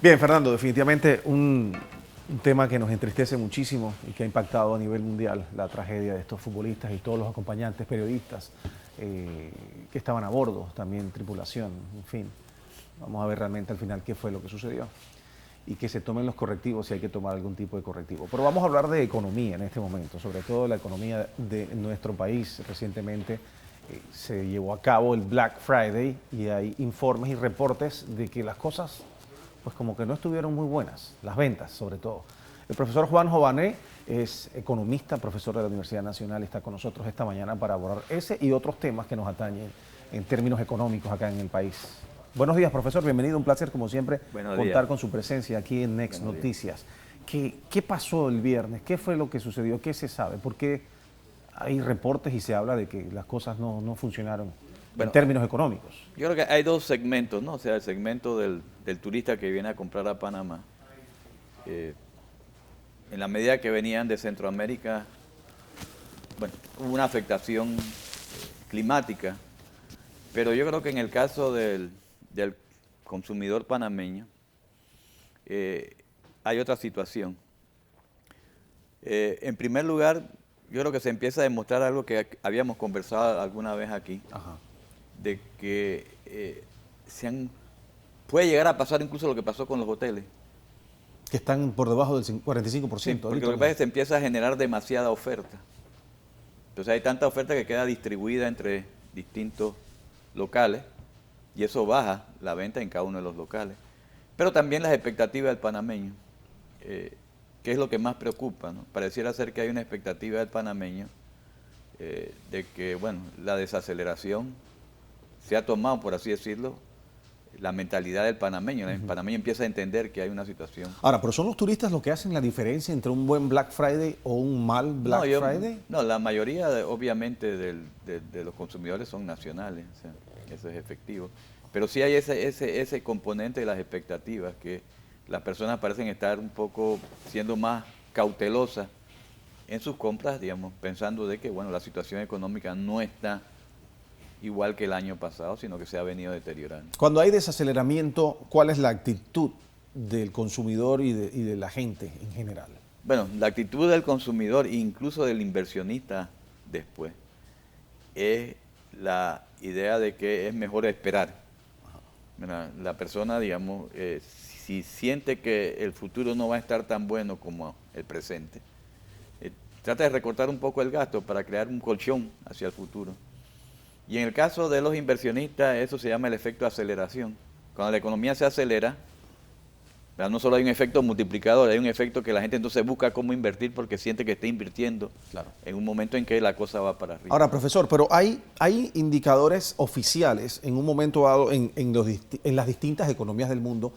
Bien, Fernando, definitivamente un tema que nos entristece muchísimo y que ha impactado a nivel mundial la tragedia de estos futbolistas y todos los acompañantes periodistas que estaban a bordo, también tripulación, en fin. Vamos a ver realmente al final qué fue lo que sucedió y que se tomen los correctivos si hay que tomar algún tipo de correctivo. Pero vamos a hablar de economía en este momento, sobre todo la economía de nuestro país. Recientemente se llevó a cabo el Black Friday y hay informes y reportes de que las cosas pues como que no estuvieron muy buenas, las ventas sobre todo. El profesor Juan Jované es economista, profesor de la Universidad Nacional, y está con nosotros esta mañana para abordar ese y otros temas que nos atañen en términos económicos acá en el país. Buenos días, profesor, bienvenido, un placer como siempre contar con su presencia aquí en Next Noticias. ¿Qué pasó el viernes? ¿Qué fue lo que sucedió? ¿Qué se sabe? ¿Por qué hay reportes y se habla de que las cosas no funcionaron en términos económicos? Yo creo que hay dos segmentos, ¿no? O sea, el segmento del turista que viene a comprar a Panamá. En la medida que venían de Centroamérica, bueno, hubo una afectación climática, pero yo creo que en el caso del consumidor panameño hay otra situación. En primer lugar, yo creo que se empieza a demostrar algo que habíamos conversado alguna vez aquí. Ajá. De que puede llegar a pasar incluso lo que pasó con los hoteles. Que están por debajo del 45%. Sí, porque lo que pasa es que se empieza a generar demasiada oferta. Entonces hay tanta oferta que queda distribuida entre distintos locales y eso baja la venta en cada uno de los locales. Pero también las expectativas del panameño, que es lo que más preocupa, ¿no? Pareciera ser que hay una expectativa del panameño de que, bueno, la desaceleración se ha tomado, por así decirlo, la mentalidad del panameño. El panameño empieza a entender que hay una situación. Ahora, ¿pero son los turistas los que hacen la diferencia entre un buen Black Friday o un mal Black Friday? No, la mayoría, obviamente, de los consumidores son nacionales, o sea, eso es efectivo. Pero sí hay ese componente de las expectativas, que las personas parecen estar un poco siendo más cautelosas en sus compras, digamos, pensando de que, bueno, la situación económica no está igual que el año pasado, sino que se ha venido deteriorando. Cuando hay desaceleramiento, ¿cuál es la actitud del consumidor y de la gente en general? Bueno, la actitud del consumidor, incluso del inversionista después, es la idea de que es mejor esperar. La persona, digamos, si siente que el futuro no va a estar tan bueno como el presente, trata de recortar un poco el gasto para crear un colchón hacia el futuro. Y en el caso de los inversionistas, eso se llama el efecto aceleración. Cuando la economía se acelera, no solo hay un efecto multiplicador, hay un efecto que la gente entonces busca cómo invertir porque siente que está invirtiendo en un momento en que la cosa va para arriba. Ahora, profesor, pero hay indicadores oficiales en un momento dado en las distintas economías del mundo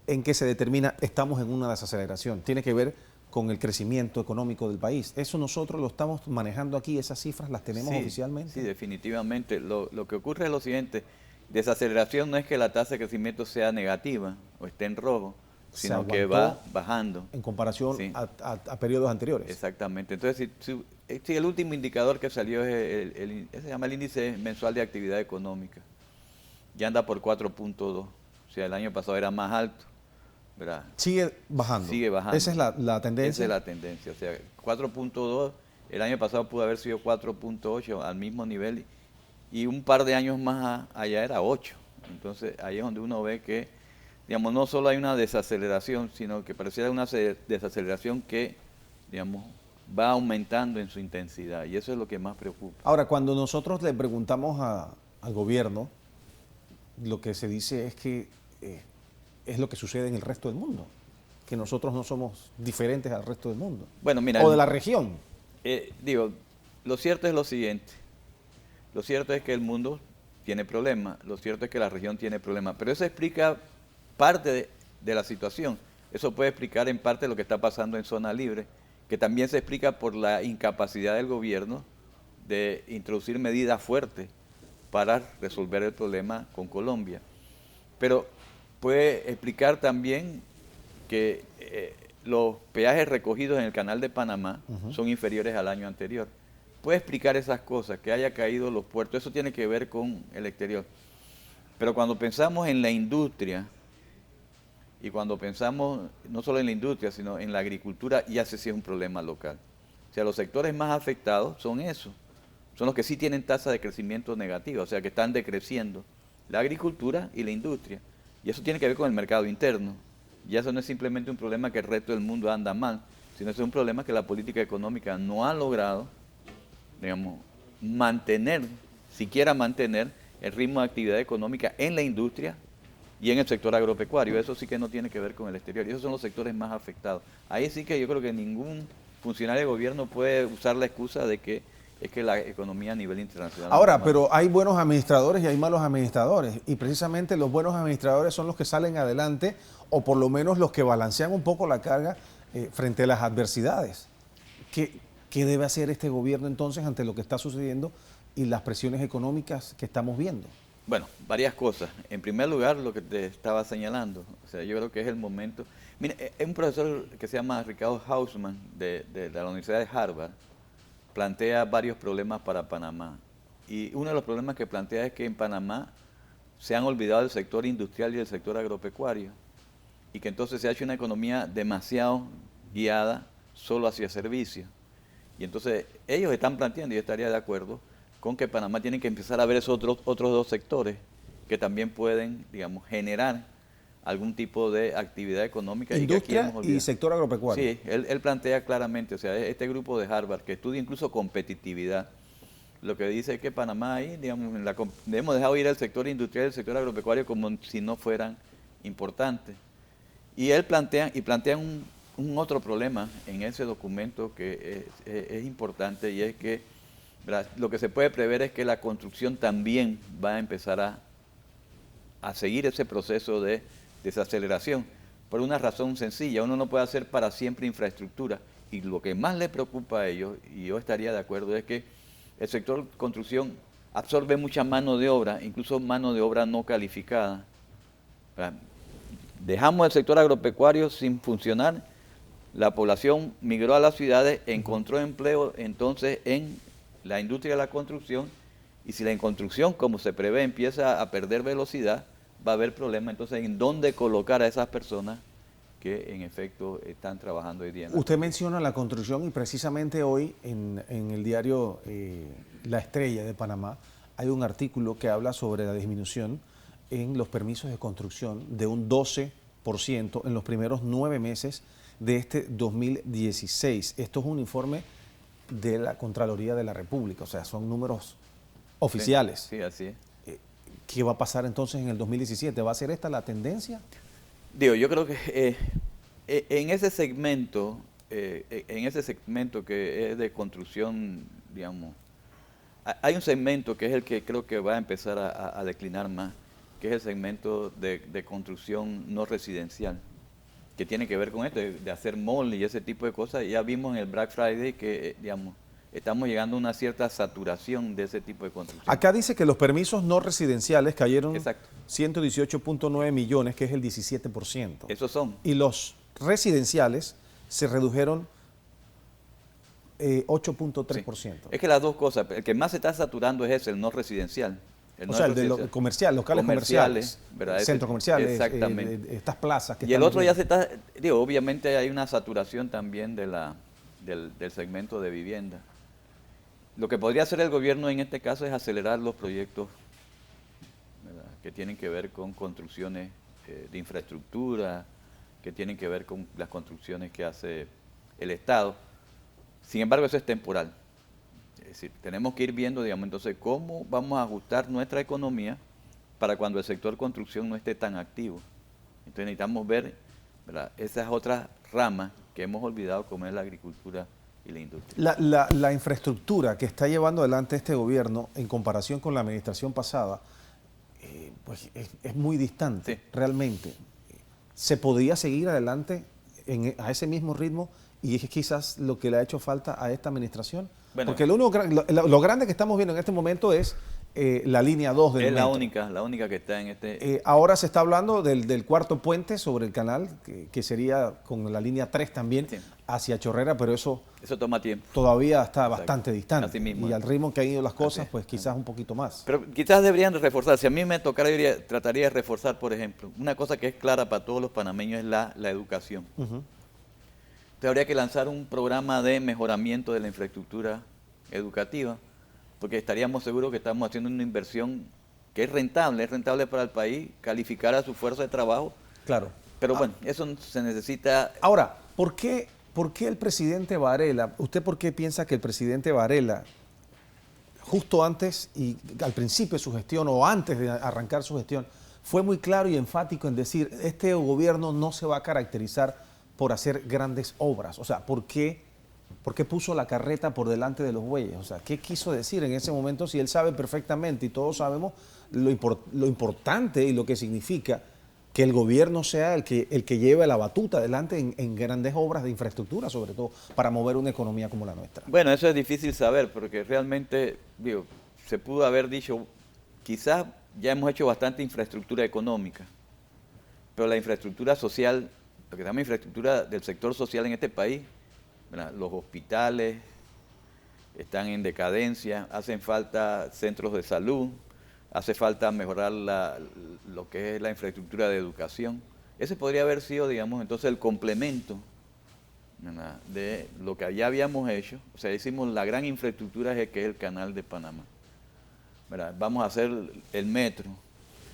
en que se determina estamos en una desaceleración. Tiene que ver con el crecimiento económico del país. ¿Eso nosotros lo estamos manejando aquí? ¿Esas cifras las tenemos oficialmente? Sí, definitivamente. Lo que ocurre es lo siguiente: desaceleración no es que la tasa de crecimiento sea negativa o esté en rojo, sino que va bajando. En comparación a periodos anteriores. Exactamente. Entonces, si el último indicador que salió es se llama el índice mensual de actividad económica. Ya anda por 4.2. O sea, el año pasado era más alto. ¿Verdad? Sigue bajando. Sigue bajando. Esa es la tendencia. Esa es la tendencia. O sea, 4.2, el año pasado pudo haber sido 4.8 al mismo nivel y un par de años más allá era 8. Entonces ahí es donde uno ve que, digamos, no solo hay una desaceleración, sino que pareciera una desaceleración que, digamos, va aumentando en su intensidad y eso es lo que más preocupa. Ahora, cuando nosotros le preguntamos al gobierno, lo que se dice es que es lo que sucede en el resto del mundo, que nosotros no somos diferentes al resto del mundo. Bueno, mira, o de la región. Lo cierto es lo siguiente. Lo cierto es que el mundo tiene problemas, lo cierto es que la región tiene problemas, pero eso explica parte de la situación. Eso puede explicar en parte lo que está pasando en zona libre, que también se explica por la incapacidad del gobierno de introducir medidas fuertes para resolver el problema con Colombia. Pero puede explicar también que los peajes recogidos en el Canal de Panamá son inferiores al año anterior. Puede explicar esas cosas, que haya caído los puertos, eso tiene que ver con el exterior. Pero cuando pensamos en la industria, Y cuando pensamos no solo en la industria, sino en la agricultura, ya se sí es un problema local. O sea, los sectores más afectados son esos, son los que sí tienen tasa de crecimiento negativa, o sea, que están decreciendo, la agricultura y la industria. Y eso tiene que ver con el mercado interno. Y eso no es simplemente un problema que el resto del mundo anda mal, sino es un problema que la política económica no ha logrado, digamos, mantener, siquiera mantener el ritmo de actividad económica en la industria y en el sector agropecuario. Eso sí que no tiene que ver con el exterior. Y esos son los sectores más afectados. Ahí sí que yo creo que ningún funcionario de gobierno puede usar la excusa de que es que la economía a nivel internacional... Ahora, pero hay buenos administradores y hay malos administradores. Y precisamente los buenos administradores son los que salen adelante, o por lo menos los que balancean un poco la carga frente a las adversidades. ¿Qué debe hacer este gobierno entonces ante lo que está sucediendo y las presiones económicas que estamos viendo? Bueno, varias cosas. En primer lugar, lo que te estaba señalando. O sea, yo creo que es el momento... Mire, un profesor que se llama Ricardo Hausmann de la Universidad de Harvard plantea varios problemas para Panamá. Y uno de los problemas que plantea es que en Panamá se han olvidado del sector industrial y del sector agropecuario. Y que entonces se ha hecho una economía demasiado guiada solo hacia servicios. Y entonces ellos están planteando, y yo estaría de acuerdo, con que Panamá tiene que empezar a ver esos otros dos sectores que también pueden, digamos, generar algún tipo de actividad económica. Industria y sector agropecuario. Sí, él plantea claramente, o sea, este grupo de Harvard que estudia incluso competitividad, lo que dice es que Panamá ahí, digamos, hemos dejado ir al sector industrial y el sector agropecuario como si no fueran importantes. Y él plantean un otro problema en ese documento que es importante, y es que, ¿verdad?, lo que se puede prever es que la construcción también va a empezar a seguir ese proceso de desaceleración, por una razón sencilla: uno no puede hacer para siempre infraestructura, y lo que más le preocupa a ellos, y yo estaría de acuerdo, es que el sector construcción absorbe mucha mano de obra, incluso mano de obra no calificada. Dejamos el sector agropecuario sin funcionar, la población migró a las ciudades, encontró empleo entonces en la industria de la construcción, y si la construcción, como se prevé, empieza a perder velocidad, va a haber problemas entonces en dónde colocar a esas personas que en efecto están trabajando hoy día. Usted menciona la construcción, y precisamente hoy en el diario La Estrella de Panamá hay un artículo que habla sobre la disminución en los permisos de construcción de un 12% en los primeros 9 meses de este 2016. Esto es un informe de la Contraloría de la República, o sea, son números oficiales. Sí, así es. ¿Qué va a pasar entonces en el 2017? ¿Va a ser esta la tendencia? Digo, yo creo que en ese segmento que es de construcción, digamos, hay un segmento que es el que creo que va a empezar a declinar más, que es el segmento de construcción no residencial, que tiene que ver con esto, de hacer mall y ese tipo de cosas. Ya vimos en el Black Friday que, digamos, estamos llegando a una cierta saturación de ese tipo de construcción. Acá dice que los permisos no residenciales cayeron 118.9 millones, que es el 17%. Esos son. Y los residenciales se redujeron 8.3%. Sí. Es que las dos cosas, el que más se está saturando es el no residencial. El de comercial, locales comerciales, centros comerciales, exactamente. Estas plazas. Y el otro ya se está, digo, obviamente hay una saturación también del segmento de vivienda. Lo que podría hacer el gobierno en este caso es acelerar los proyectos, ¿verdad?, que tienen que ver con construcciones de infraestructura, que tienen que ver con las construcciones que hace el Estado. Sin embargo, eso es temporal. Es decir, tenemos que ir viendo, digamos, entonces cómo vamos a ajustar nuestra economía para cuando el sector construcción no esté tan activo. Entonces necesitamos ver, ¿verdad?, esas otras ramas que hemos olvidado, como es la agricultura y la industria. La infraestructura que está llevando adelante este gobierno en comparación con la administración pasada, pues es muy distante, sí, realmente. ¿Se podría seguir adelante a ese mismo ritmo? Y es quizás lo que le ha hecho falta a esta administración. Bueno, porque lo grande que estamos viendo en este momento es la línea 2 del Es metro. la única que está en este... Ahora se está hablando del cuarto puente sobre el canal, que sería con la línea 3 también, Sí. hacia Chorrera, pero eso toma tiempo. todavía está Exacto. bastante distante. Así mismo. Y al ritmo que han ido las cosas, Así es. pues quizás un poquito más. Pero quizás deberían reforzar. Si a mí me tocara, yo trataría de reforzar, por ejemplo, una cosa que es clara para todos los panameños es la educación. Ujú. Entonces habría que lanzar un programa de mejoramiento de la infraestructura educativa, porque estaríamos seguros que estamos haciendo una inversión que es rentable para el país, calificar a su fuerza de trabajo. Claro. Pero bueno, eso se necesita... Ahora, ¿por qué el presidente Varela, usted por qué piensa que el presidente Varela, justo antes y al principio de su gestión o antes de arrancar su gestión, fue muy claro y enfático en decir, este gobierno no se va a caracterizar por hacer grandes obras? O sea, ¿por qué puso la carreta por delante de los bueyes? O sea, ¿qué quiso decir en ese momento si él sabe perfectamente y todos sabemos lo importante y lo que significa que el gobierno sea el que lleve la batuta adelante en grandes obras de infraestructura, sobre todo para mover una economía como la nuestra? Bueno, eso es difícil saber, porque realmente, digo, se pudo haber dicho, quizás ya hemos hecho bastante infraestructura económica, pero la infraestructura social, lo que se llama infraestructura del sector social en este país, ¿verdad? Los hospitales están en decadencia, hacen falta centros de salud, hace falta mejorar lo que es la infraestructura de educación. Ese podría haber sido, digamos, entonces el complemento, ¿verdad?, de lo que ya habíamos hecho. O sea, hicimos la gran infraestructura que es el Canal de Panamá, ¿verdad? Vamos a hacer el metro.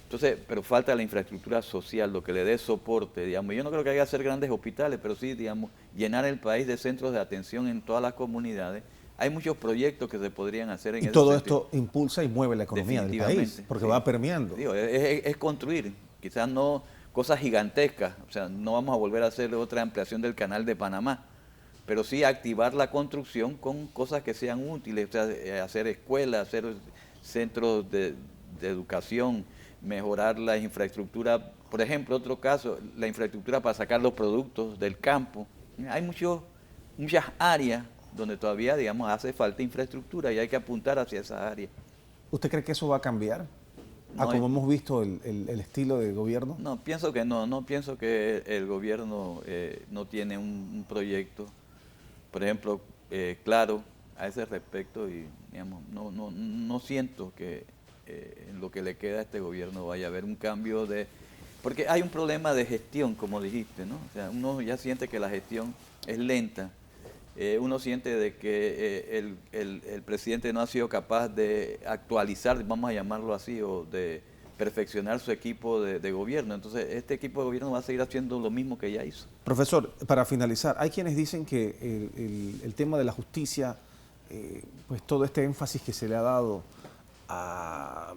Entonces, pero falta la infraestructura social, lo que le dé soporte, digamos. Yo no creo que haya que hacer grandes hospitales, pero sí, digamos, llenar el país de centros de atención en todas las comunidades. Hay muchos proyectos que se podrían hacer en Y ese todo sentido. esto impulsa y mueve la economía del país, Definitivamente, porque sí. va permeando. Digo, es construir, quizás no cosas gigantescas, o sea, no vamos a volver a hacer otra ampliación del Canal de Panamá, pero sí activar la construcción con cosas que sean útiles, o sea, hacer escuelas, hacer centros de educación, mejorar la infraestructura. Por ejemplo, otro caso, la infraestructura para sacar los productos del campo. Hay muchas áreas donde todavía, digamos, hace falta infraestructura y hay que apuntar hacia esas áreas. ¿Usted cree que eso va a cambiar? No, Como hemos visto el estilo de gobierno. No, pienso que no pienso que el gobierno no tiene un proyecto, por ejemplo, claro a ese respecto, y digamos, no siento que en lo que le queda a este gobierno vaya a haber un cambio porque hay un problema de gestión, como dijiste, ¿no? O sea, uno ya siente que la gestión es lenta. Uno siente de que el presidente no ha sido capaz de actualizar, vamos a llamarlo así, o de perfeccionar su equipo de gobierno. Entonces, este equipo de gobierno va a seguir haciendo lo mismo que ya hizo. Profesor, para finalizar, hay quienes dicen que el tema de la justicia, pues todo este énfasis que se le ha dado a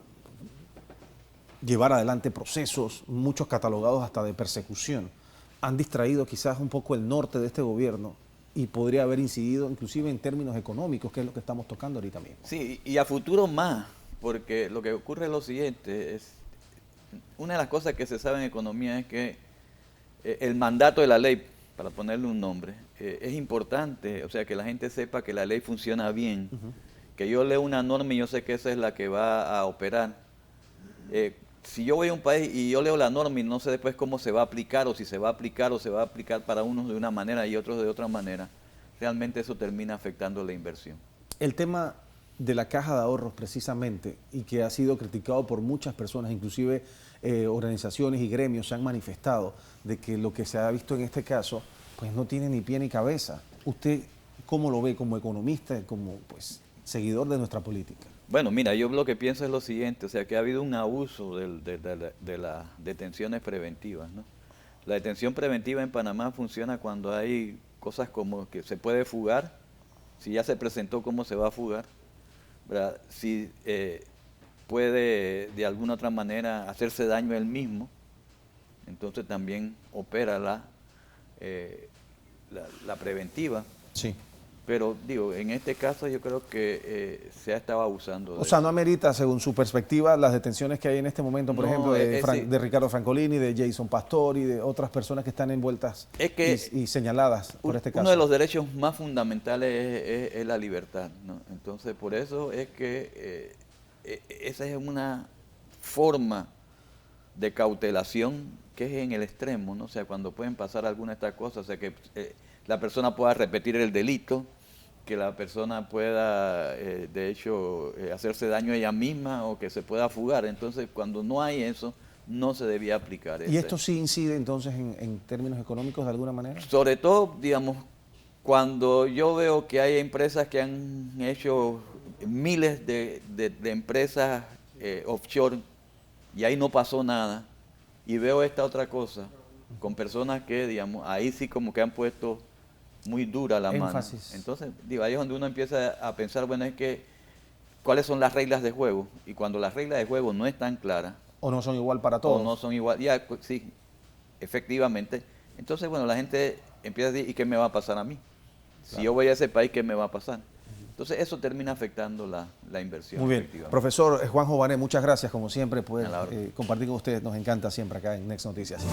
llevar adelante procesos, muchos catalogados hasta de persecución, han distraído quizás un poco el norte de este gobierno y podría haber incidido inclusive en términos económicos, que es lo que estamos tocando ahorita mismo. Sí, y a futuro más, porque lo que ocurre es lo siguiente, una de las cosas que se sabe en economía es que el mandato de la ley, para ponerle un nombre, es importante, o sea, que la gente sepa que la ley funciona bien, que yo leo una norma y yo sé que esa es la que va a operar. Si yo voy a un país y yo leo la norma y no sé después cómo se va a aplicar, o si se va a aplicar o se va a aplicar para unos de una manera y otros de otra manera, realmente eso termina afectando la inversión. El tema de la caja de ahorros precisamente, y que ha sido criticado por muchas personas, inclusive organizaciones y gremios se han manifestado de que lo que se ha visto en este caso pues no tiene ni pie ni cabeza. ¿Usted cómo lo ve como economista, como pues seguidor de nuestra política? Bueno, mira, yo lo que pienso es lo siguiente, o sea, que ha habido un abuso de las detenciones preventivas, ¿no? La detención preventiva en Panamá funciona cuando hay cosas como que se puede fugar, si ya se presentó, cómo se va a fugar, ¿verdad? Si puede de alguna otra manera hacerse daño él mismo, entonces también opera la preventiva. Sí. Pero digo, en este caso yo creo que se ha estado abusando. O sea, no amerita, según su perspectiva, las detenciones que hay en este momento, por ejemplo, de Ricardo Francolini, de Jason Pastor y de otras personas que están envueltas y señaladas por este caso. Uno de los derechos más fundamentales es la libertad, ¿no? Entonces, por eso es que esa es una forma de cautelación que es en el extremo, ¿no? O sea, cuando pueden pasar alguna de estas cosas, o sea, que la persona pueda repetir el delito, que la persona pueda, de hecho, hacerse daño a ella misma o que se pueda fugar. Entonces, cuando no hay eso, no se debía aplicar. ¿Y esto sí incide entonces en términos económicos de alguna manera? Sobre todo, digamos, cuando yo veo que hay empresas que han hecho miles de empresas offshore y ahí no pasó nada, y veo esta otra cosa con personas que, digamos, ahí sí como que han puesto muy dura la énfasis. mano. Entonces, digo, ahí es donde uno empieza a pensar, bueno, es que, ¿cuáles son las reglas de juego? Y cuando las reglas de juego no están claras, ¿O no son igual para todos? o no son igual, ya, sí, efectivamente, entonces, bueno, la gente empieza a decir, ¿y qué me va a pasar a mí? Claro. Si yo voy a ese país, ¿qué me va a pasar? Entonces, eso termina afectando la inversión. Muy bien. Profesor Juanjo Banet, muchas gracias, como siempre, por compartir con ustedes. Nos encanta siempre acá en Next Noticias.